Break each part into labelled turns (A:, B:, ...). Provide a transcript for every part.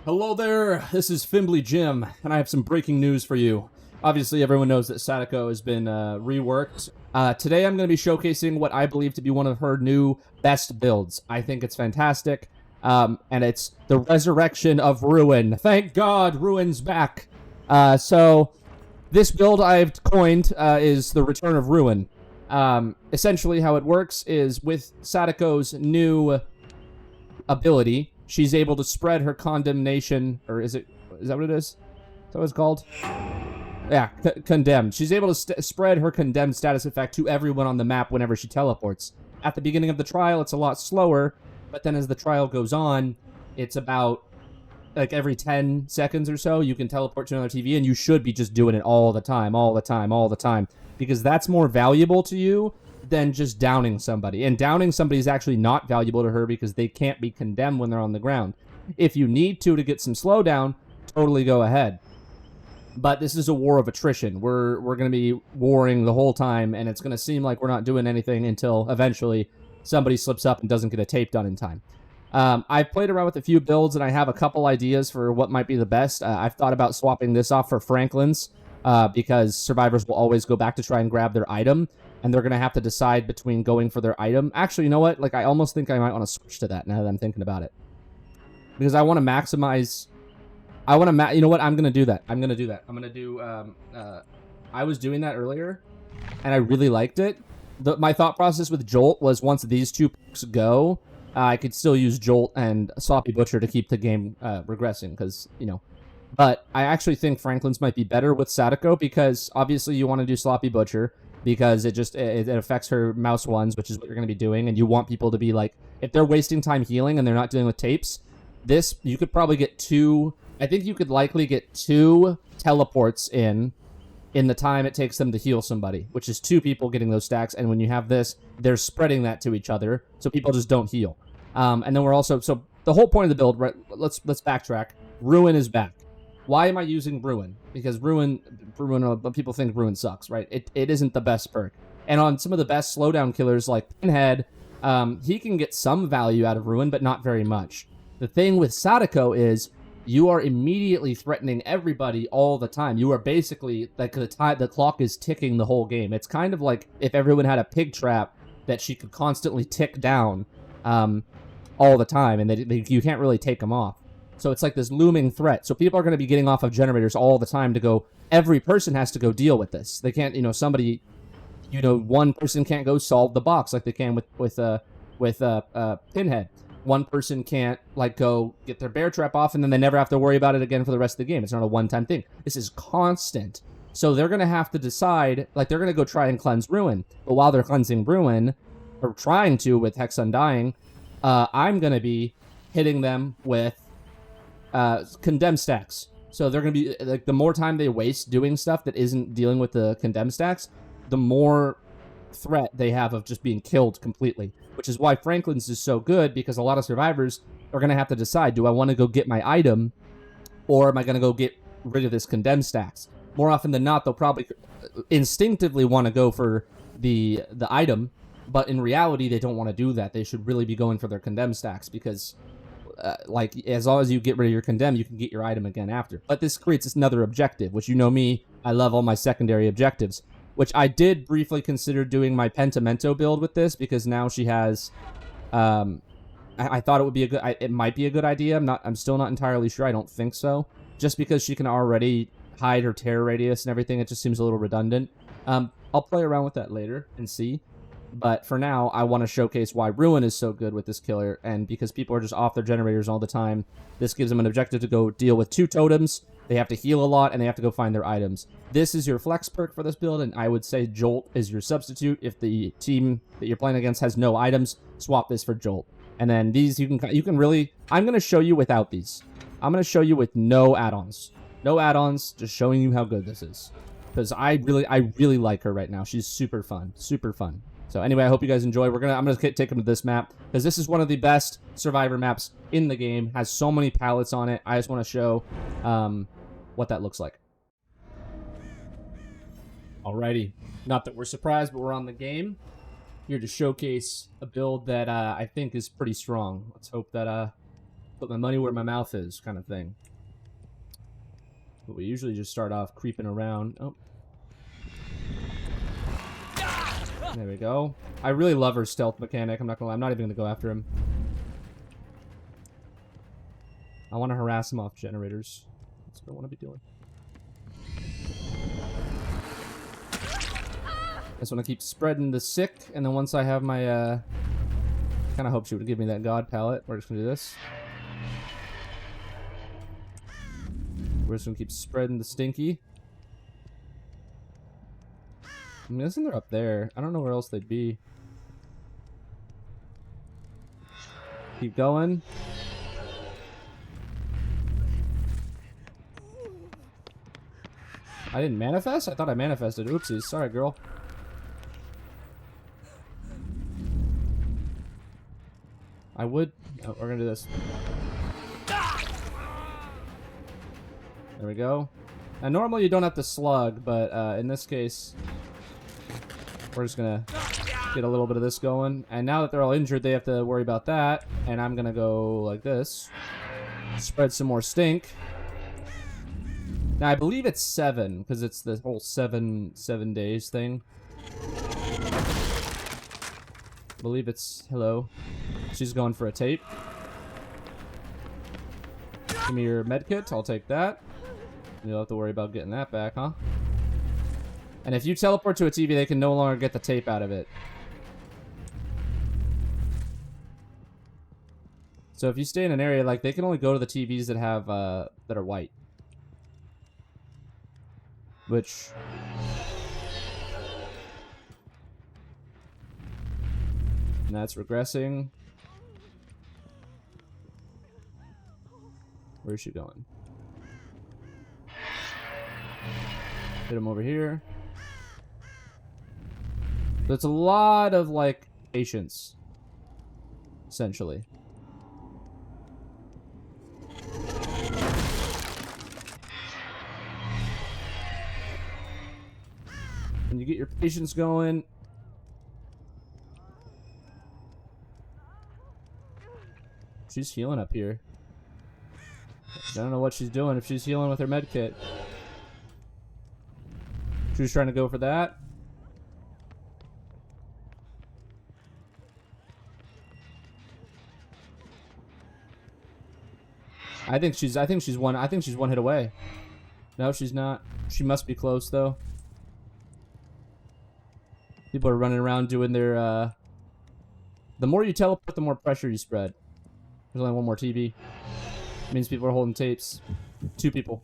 A: Hello there, this is Fimbly Jim, and I have some breaking news for you. Obviously, everyone knows that Sadako has been reworked. Today, I'm going to be showcasing what I believe to be one of her new best builds. I think it's fantastic, and it's the Resurrection of Ruin. Thank God, Ruin's back. So, this build I've coined is the Return of Ruin. Essentially, how it works is with Sadako's new ability, she's able to spread her condemnation, or is that what it is? Is that what it's called? Yeah, condemned. She's able to spread her condemned status effect to everyone on the map whenever she teleports. At the beginning of the trial, it's a lot slower, but then as the trial goes on, it's about like every 10 seconds or so, you can teleport to another TV, and you should be just doing it all the time, because that's more valuable to you than just downing somebody. And downing somebody is actually not valuable to her because they can't be condemned when they're on the ground. If you need to get some slowdown, totally go ahead. But this is a war of attrition. We're going to be warring the whole time, and it's going to seem like we're not doing anything until eventually somebody slips up and doesn't get a tape done in time. I've played around with a few builds, and I have a couple ideas for what might be the best. I've thought about swapping this off for Franklin's, because survivors will always go back to try and grab their item, and they're going to have to decide between going for their item. Actually, you know what? Like, I almost think I might want to switch to that now that I'm thinking about it. Because I want to maximize... you know what? I'm going to do that. I'm going to do... I was doing that earlier, and I really liked it. My thought process with Jolt was once these two perks go, I could still use Jolt and Sloppy Butcher to keep the game regressing, because, you know... But I actually think Franklin's might be better with Sadako, because obviously you want to do Sloppy Butcher, because it affects her mouse ones, which is what you're going to be doing, and you want people to be like, if they're wasting time healing and they're not dealing with tapes, this, you could probably get two, I think you could likely get 2 teleports in the time it takes them to heal somebody, which is 2 people getting those stacks, and when you have this, they're spreading that to each other, so people just don't heal. And then we're also, so the whole point of the build, right, let's backtrack. Ruin is back. Why am I using Ruin? Because Ruin, people think Ruin sucks, right? It isn't the best perk. And on some of the best slowdown killers like Pinhead, he can get some value out of Ruin, but not very much. The thing with Sadako is you are immediately threatening everybody all the time. You are basically, like, the clock is ticking the whole game. It's kind of like if everyone had a pig trap that she could constantly tick down all the time, and you can't really take them off. So it's like this looming threat. So people are going to be getting off of generators all the time to go, every person has to go deal with this. They can't, one person can't go solve the box like they can with Pinhead. One person can't, like, go get their bear trap off, and then they never have to worry about it again for the rest of the game. It's not a one-time thing. This is constant. So they're going to have to decide, like, they're going to go try and cleanse Ruin. But while they're cleansing Ruin, or trying to with Hex Undying, I'm going to be hitting them with condemn stacks. So they're going to be, like, the more time they waste doing stuff that isn't dealing with the condemn stacks, the more threat they have of just being killed completely. Which is why Franklin's is so good, because a lot of survivors are going to have to decide, do I want to go get my item, or am I going to go get rid of this condemn stacks? More often than not, they'll probably instinctively want to go for the item, but in reality, they don't want to do that. They should really be going for their condemn stacks, because like, as long as you get rid of your condemn, you can get your item again after. But this creates another objective, which, you know me, I love all my secondary objectives, which I did briefly consider doing my Pentimento build with this, because now she has, I thought it would be it might be a good idea. I'm still not entirely sure. I don't think so. Just because she can already hide her terror radius and everything, it just seems a little redundant. I'll play around with that later and see. But for now, I want to showcase why Ruin is so good with this killer, and because people are just off their generators all the time, this gives them an objective to go deal with 2 totems. They have to heal a lot, and they have to go find their items. This is your flex perk for this build, and I would say Jolt is your substitute. If the team that you're playing against has no items, swap this for Jolt. And then these, you can really... I'm going to show you without these. I'm going to show you with no add-ons. No add-ons, just showing you how good this is. Because I really like her right now. She's super fun. Super fun. So anyway, I hope you guys enjoy. I'm gonna take them to this map, because this is one of the best Survivor maps in the game. Has so many palettes on it. I just want to show what that looks like. Alrighty, not that we're surprised, but we're on the game. Here to showcase a build that I think is pretty strong. Let's hope that Put my money where my mouth is, kind of thing. But we usually just start off creeping around. Oh. There we go. I really love her stealth mechanic. I'm not gonna lie. I'm not even gonna go after him. I want to harass him off generators. That's what I want to be doing. I just want to keep spreading the sick, and then once I have my, kind of hope she would give me that god palette. We're just gonna do this. We're just gonna keep spreading the stinky. I'm guessing they're up there. I don't know where else they'd be. Keep going. I didn't manifest? I thought I manifested. Oopsies. Sorry, girl. I would... Oh, we're gonna do this. There we go. Now, normally you don't have to slug, but in this case, we're just gonna get a little bit of this going. And now that they're all injured, they have to worry about that. And I'm gonna go like this. Spread some more stink. Now, I believe it's 7, because it's the whole 7 days thing. I believe it's... Hello. She's going for a tape. Give me your medkit. I'll take that. You'll have to worry about getting that back, huh? And if you teleport to a TV, they can no longer get the tape out of it. So if you stay in an area, like, they can only go to the TVs that have, that are white. Which... And that's regressing. Where's she going? Hit him over here. So it's a lot of, like, patience. Essentially. When you get your patience going... She's healing up here. I don't know what she's doing if she's healing with her med kit. She was trying to go for that. I think she's one hit away. No, she's not. She must be close though. People are running around doing their the more you teleport, the more pressure you spread. There's only one more TV. It means people are holding tapes. 2 people.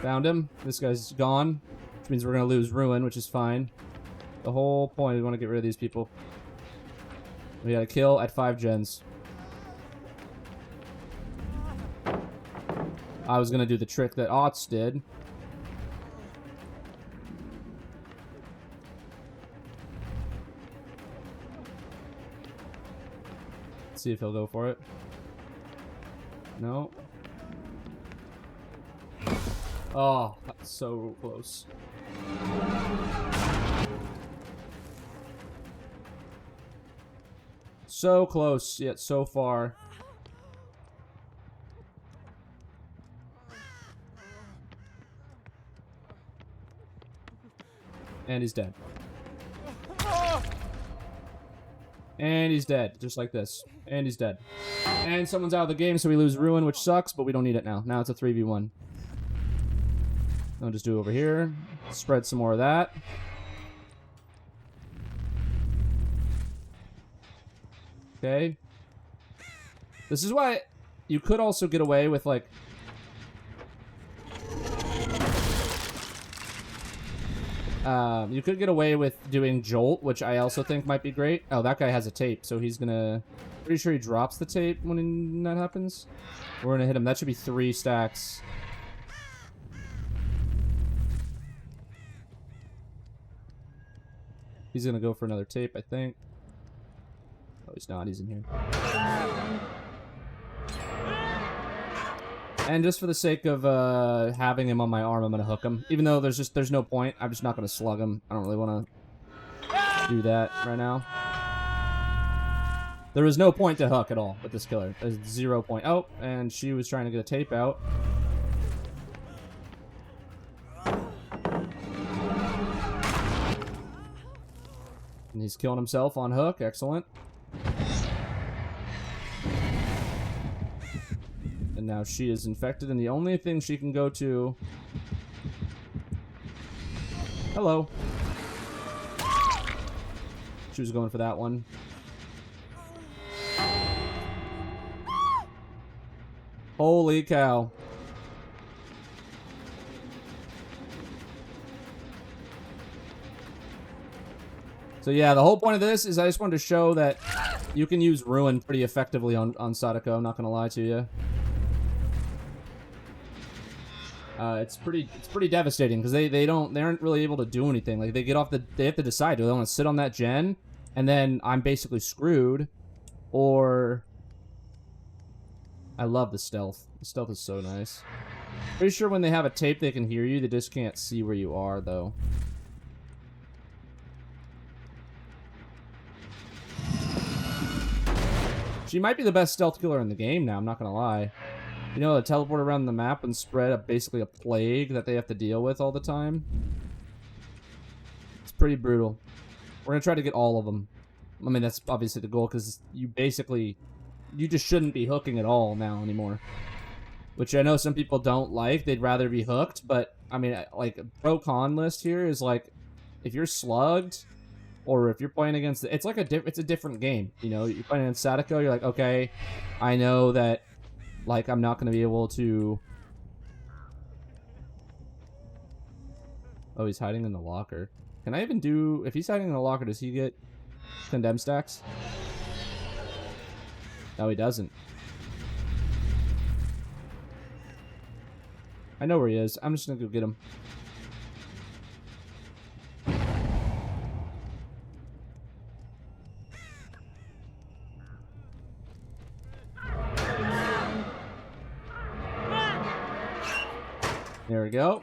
A: Found him. This guy's gone, which means we're gonna lose Ruin, which is fine. The whole point is we want to get rid of these people. We got to kill at 5 gens. I was gonna do the trick that Otts did. Let's see if he'll go for it. No. Oh, that's so close. So close, yet so far. And he's dead. And he's dead, just like this. And he's dead. And someone's out of the game, so we lose Ruin, which sucks, but we don't need it now. Now it's a 3v1. I'll just do over here. Spread some more of that. Okay. This is why you could also get away with, like... you could get away with doing Jolt, which I also think might be great. Oh, that guy has a tape, so he's gonna... Pretty sure he drops the tape when that happens. We're gonna hit him. That should be 3 stacks. He's gonna go for another tape, I think. Oh, he's not. He's in here. And just for the sake of having him on my arm, I'm gonna hook him. Even though there's no point. I'm just not gonna slug him. I don't really want to do that right now. There is no point to hook at all with this killer. There's 0 point. Oh, and she was trying to get a tape out. And he's killing himself on hook. Excellent. And now she is infected, and the only thing she can go to... Hello. She was going for that one. Holy cow. So yeah, the whole point of this is I just wanted to show that you can use Ruin pretty effectively on Sadako, I'm not gonna lie to you. It's pretty devastating because they aren't really able to do anything. Like they have to decide, do they want to sit on that gen and then I'm basically screwed, or I love the stealth. The stealth is so nice. Pretty sure when they have a tape they can hear you, they just can't see where you are though. She might be the best stealth killer in the game now, I'm not gonna lie. You know, they teleport around the map and spread basically a plague that they have to deal with all the time. It's pretty brutal. We're gonna try to get all of them. I mean, that's obviously the goal, because you just shouldn't be hooking at all now anymore. Which I know some people don't like. They'd rather be hooked, but, I mean, like, pro-con list here is, like, if you're slugged, or if you're playing against... It's like it's a different game, you know? You're playing against Sadako, you're like, okay, I know that... Like, I'm not going to be able to... Oh, he's hiding in the locker. Can I even do... If he's hiding in the locker, does he get condemn stacks? No, he doesn't. I know where he is. I'm just going to go get him. There we go.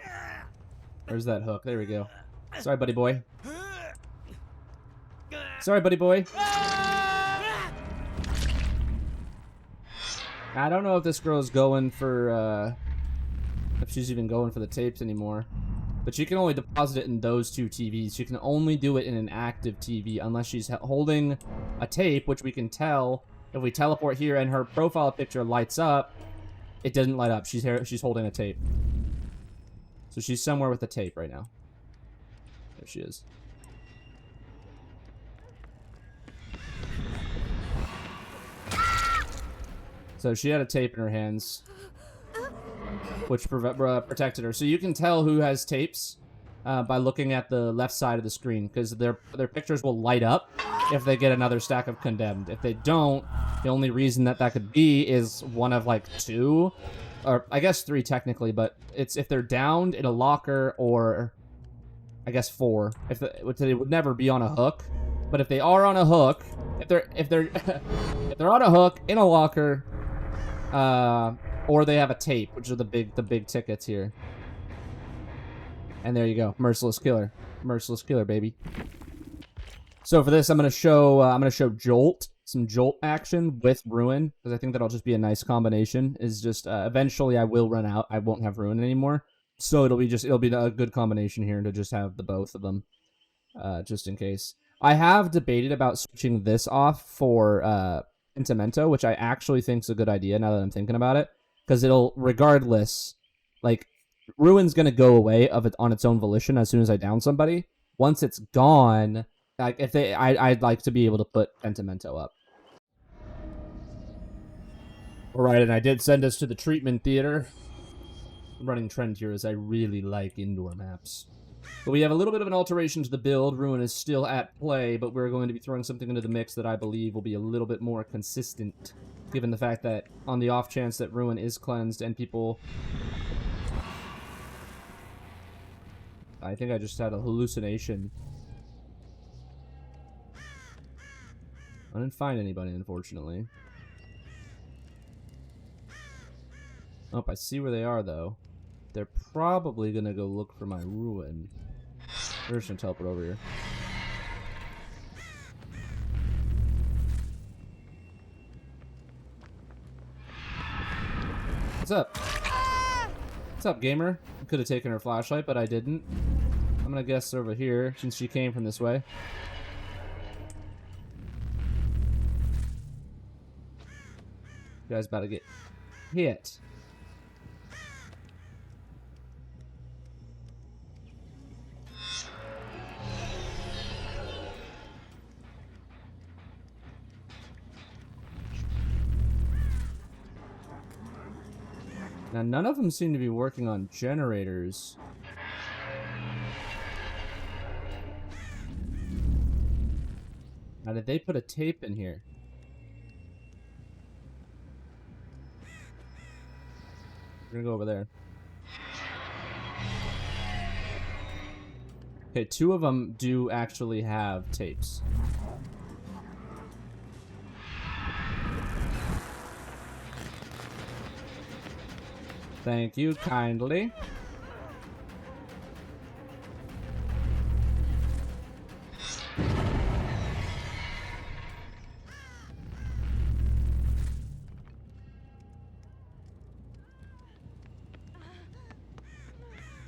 A: Where's that hook? There we go. Sorry, buddy boy. Sorry, buddy boy. I don't know if this girl's going for, if she's even going for the tapes anymore. But she can only deposit it in those two TVs. She can only do it in an active TV unless she's holding a tape, which we can tell if we teleport here and her profile picture lights up. It doesn't light up. She's holding a tape. So she's somewhere with the tape right now. There she is. So she had a tape in her hands, which protected her. So you can tell who has tapes by looking at the left side of the screen, because their pictures will light up if they get another stack of condemned. If they don't, the only reason that could be is one of like 2. Or, I guess 3 technically, but it's if they're downed in a locker, or I guess 4. They would never be on a hook. But if they are on a hook, if they're if they're on a hook in a locker, or they have a tape, which are the big tickets here. And there you go, merciless killer, baby. So for this, I'm gonna show Jolt. Some Jolt action with Ruin, because I think that'll just be a nice combination. Is just eventually I will run out. I won't have Ruin anymore, so it'll be a good combination here to just have the both of them, just in case. I have debated about switching this off for Pentimento, which I actually think is a good idea now that I'm thinking about it, because it'll regardless, like Ruin's gonna go away on its own volition as soon as I down somebody. Once it's gone, like I'd like to be able to put Pentimento up. Alright, and I did send us to the treatment theater. The running trend here is I really like indoor maps. But we have a little bit of an alteration to the build. Ruin is still at play, but we're going to be throwing something into the mix that I believe will be a little bit more consistent, given the fact that on the off chance that Ruin is cleansed and people... I think I just had a hallucination. I didn't find anybody, unfortunately. Oh, I see where they are, though. They're probably gonna go look for my ruin. They're just gonna teleport over here. What's up? What's up, gamer? I could have taken her flashlight, but I didn't. I'm gonna guess over here, since she came from this way. You guys about to get hit. Now, none of them seem to be working on generators. Now, did they put a tape in here? We're gonna go over there. Okay, 2 of them do actually have tapes. Thank you kindly.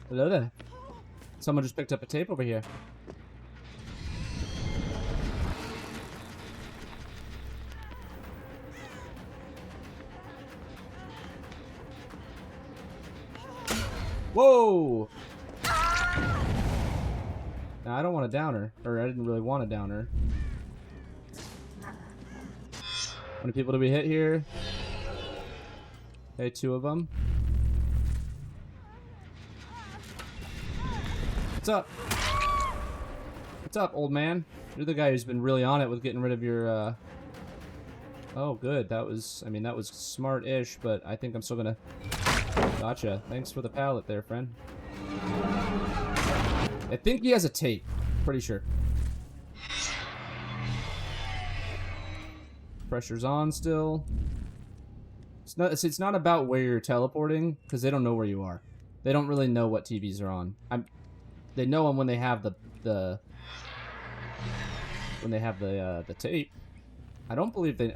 A: Hello there. Someone just picked up a tape over here. Whoa! Now, I don't want a downer. Or, I didn't really want a downer. How many people do we hit here? Okay, 2 of them. What's up? What's up, old man? You're the guy who's been really on it with getting rid of your, Oh, good. That was... I mean, that was smart-ish, but I think I'm still gonna... Gotcha. Thanks for the pallet there, friend. I think he has a tape. Pretty sure. Pressure's on still. It's not about where you're teleporting, because they don't know where you are. They don't really know what TVs are on. They know them when they have the tape. I don't believe they...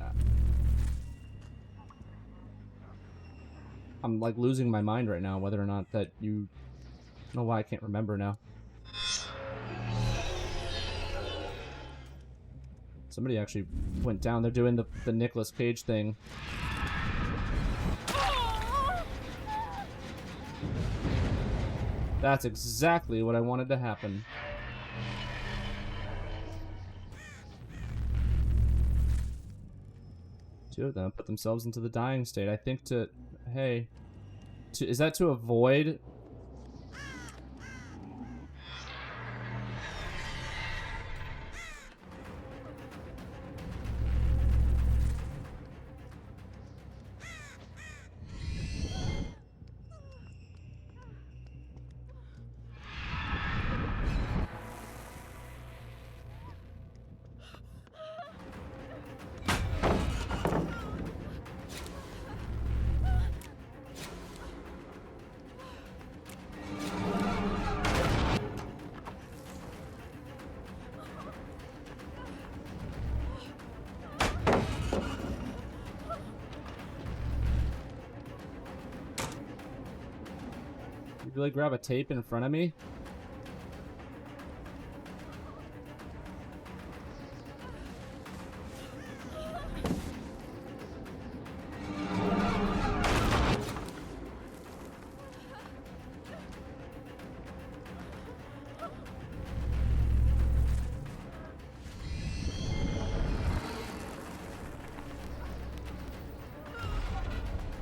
A: I'm like losing my mind right now, whether or not that you... I don't know why I can't remember now. Somebody actually went down. They're doing the Nicolas Cage thing. That's exactly what I wanted to happen. Two of them put themselves into the dying state. I think to... Hey. Is that to avoid... You really grab a tape in front of me?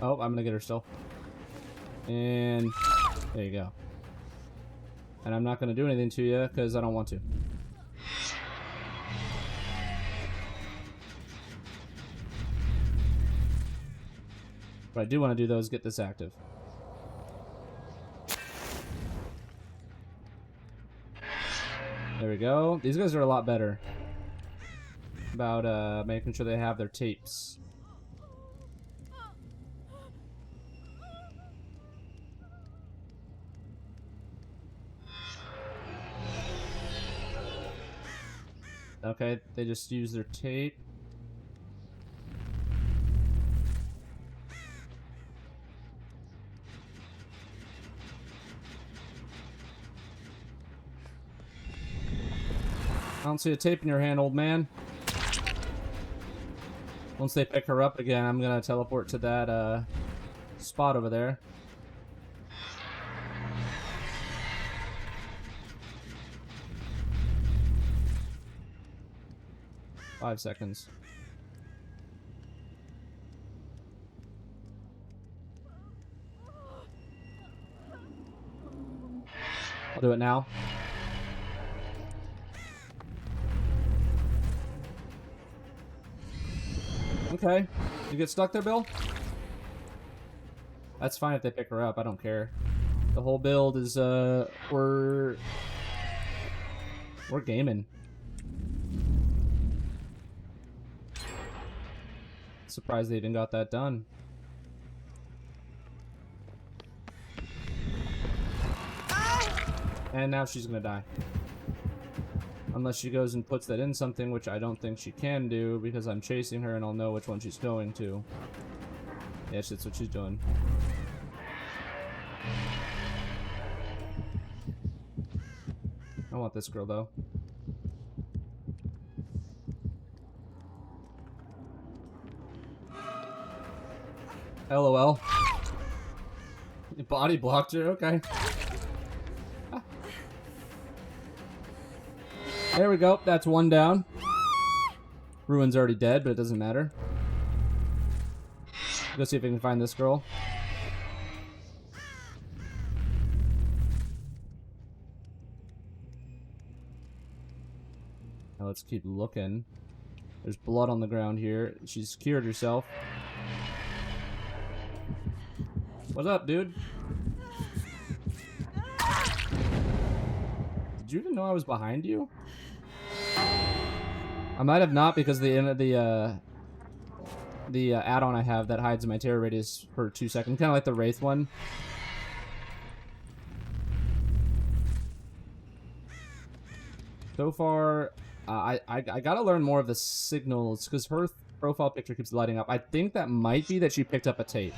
A: Oh, I'm gonna get her still. And there you go. And I'm not gonna do anything to you because I don't want to. What I do want to do though is get this active. There we go. These guys are a lot better about making sure they have their tapes. Okay, they just use their tape. I don't see a tape in your hand, old man. Once they pick her up again, I'm gonna teleport to that spot over there. Five seconds. I'll do it now. Okay. You get stuck there, Bill? That's fine if they pick her up. I don't care. The whole build is, we're gaming. Surprised they even got that done. And now she's gonna die. Unless she goes and puts that in something, which I don't think she can do, because I'm chasing her and I'll know which one she's going to. Yeah, that's what she's doing. I want this girl, though. LOL. You body blocked her? Okay. There we go. That's one down. Ruin's already dead, but it doesn't matter. Go see if we can find this girl. Now let's keep looking. There's blood on the ground here. She's cured herself. What's up, dude? Did you even know I was behind you? I might have not, because the add-on I have that hides my terror radius for 2 seconds, kind of like the Wraith one. So far, I gotta learn more of the signals, because her profile picture keeps lighting up. I think that might be that she picked up a tape.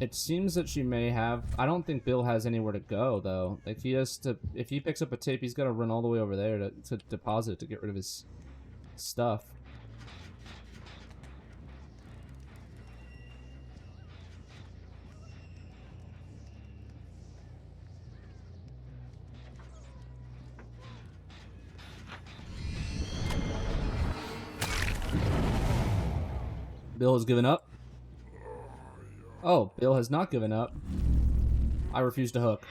A: It seems that she may have. I don't think Bill has anywhere to go, though. Like, he has to... If he picks up a tape, he's got to run all the way over there to deposit it, to get rid of his stuff. Bill has given up. Oh, Bill has not given up. I refuse to hook.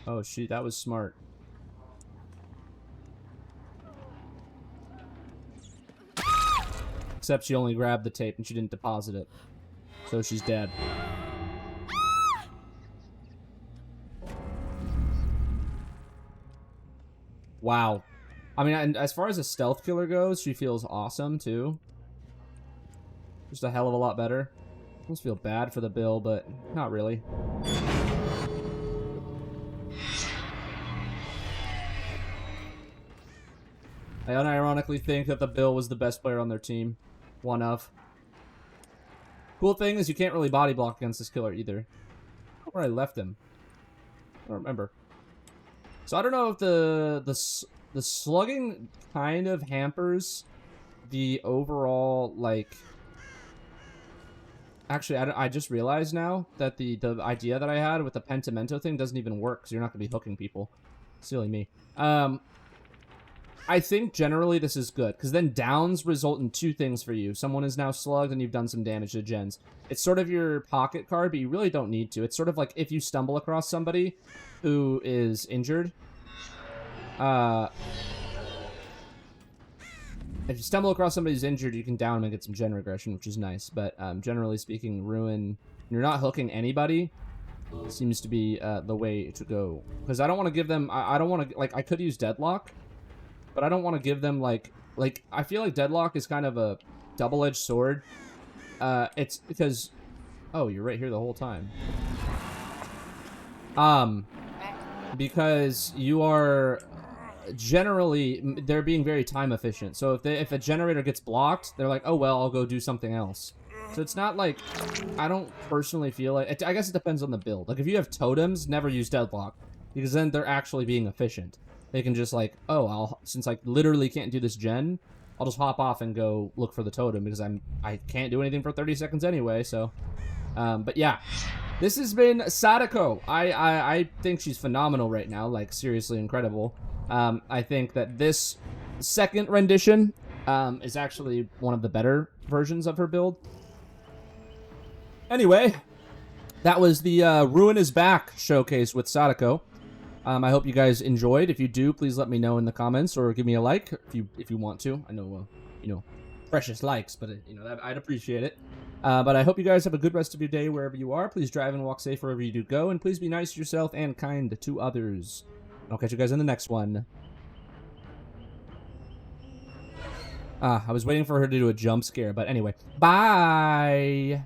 A: Oh, shoot, that was smart. Except she only grabbed the tape and she didn't deposit it. So she's dead. Wow. I mean, and as far as a stealth killer goes, she feels awesome, too. Just a hell of a lot better. I almost feel bad for the Bill, but not really. I unironically think that the Bill was the best player on their team. One of. Cool thing is you can't really body block against this killer either. Where I left him. I don't remember. So I don't know if the slugging kind of hampers the overall, like... Actually, I just realized now that the idea that I had with the pentimento thing doesn't even work, because you're not going to be hooking people. Silly me. I think generally this is good, because then downs result in two things for you. Someone is now slugged, and you've done some damage to gens. It's sort of your pocket card, but you really don't need to. It's sort of like if you stumble across somebody who is injured. If you stumble across somebody who's injured, you can down them and get some gen regression, which is nice. But generally speaking, Ruin, you're not hooking anybody. seems to be the way to go. Because I don't want to give them... I don't want to... Like, I could use Deadlock, but I don't want to give them, like... Like, I feel like Deadlock is kind of a double-edged sword. It's because... Oh, you're right here the whole time. Because you are... Generally, they're being very time efficient. So if a generator gets blocked, they're like, oh, well, I'll go do something else. So it's not like... I don't personally feel like... I guess it depends on the build. Like, if you have totems, never use Deadlock. Because then they're actually being efficient. They can just like, oh, since I literally can't do this gen, I'll just hop off and go look for the totem. Because I can't do anything for 30 seconds anyway, so... but yeah. This has been Sadako. I think she's phenomenal right now. Like, seriously incredible. I think that this second rendition is actually one of the better versions of her build. Anyway, that was the Ruin is Back showcase with Sadako. I hope you guys enjoyed. If you do, please let me know in the comments or give me a like if you want to. I know, you know, precious likes, but you know, I'd appreciate it. But I hope you guys have a good rest of your day wherever you are. Please drive and walk safe wherever you do go, and please be nice to yourself and kind to others. I'll catch you guys in the next one. I was waiting for her to do a jump scare, but anyway. Bye!